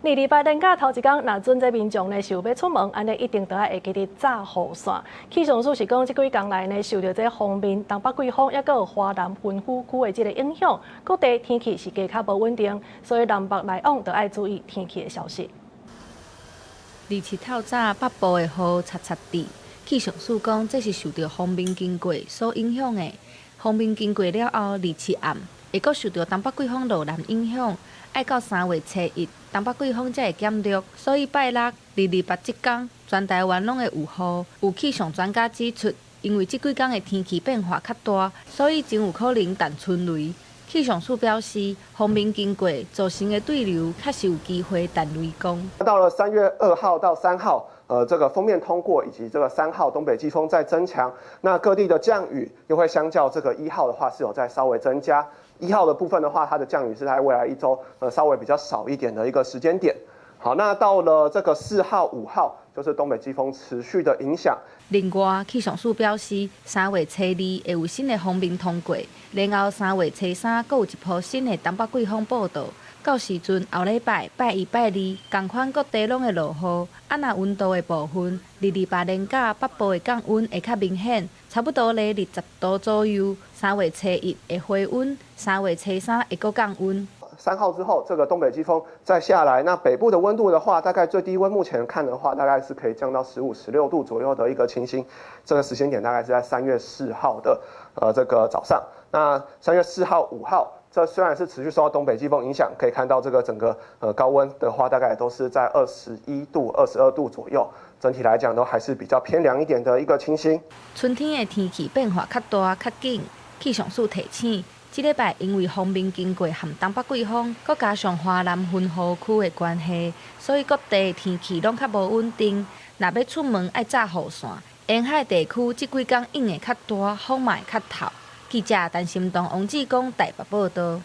礼拜连假头一天，若准这民众呢想要出门，安尼一定都要会记得炸雨伞。气象署是讲，这几天来呢，受到这方面东北季风，抑个有华南云雨区的这个影响，各地天气是加较无稳定，所以南北来往都要注意天气的消息。27透早，北部的雨擦擦地。气象署讲，这是受到锋面经过所影响的。锋面经过了后，27暗会阁受到东北季风路南影响，爱到3月初1，东北季风才会减弱。所以拜六、28这天，全台湾拢会有雨。有气象专家指出，因为这几天的天气变化较大，所以真有可能弹春雷。气象署表示，锋面经过造成的对流确实有机会弹雷公。到了3月2号到3号。这个锋面通过以及这个3号东北季风在增强，那各地的降雨又会相较这个1号的话是有在稍微增加。1号的部分的话，它的降雨是在未来1周稍微比较少一点的一个时间点。好，那到了这个4号、5号，就是东北季风持续的影响。另外，气象署表示，3月初2会有新的锋面通过，然后3月初3又有一波新的东北季风报道。到时阵后礼拜拜1、拜2，同款各地拢会落雨。若温度的部分，28连假北部的降温会较明显，差不多咧20度左右。3月初1会回温，3月初3会阁降温。3号之后，这个东北季风再下来，那北部的温度的话，大概最低温目前看的话，大概是可以降到15、16度左右的一个情形。这个时间点大概是在3月4号的这个早上。那3月4号、5号。这虽然是持续受到东北季风影响，可以看到这个整个高温的话，大概都是在21度、22度左右。整体来讲，都还是比较偏凉一点的一个情形。春天的天气变化较大、较紧，气象署提醒，这礼拜因为锋面经过和东北季风，佮加上华南云雨区的关系，所以各地的天气拢较无稳定。若要出门，爱炸雨伞。沿海地区这几天影会较大，风嘛会较透。记者陈心东、王志光台北报道。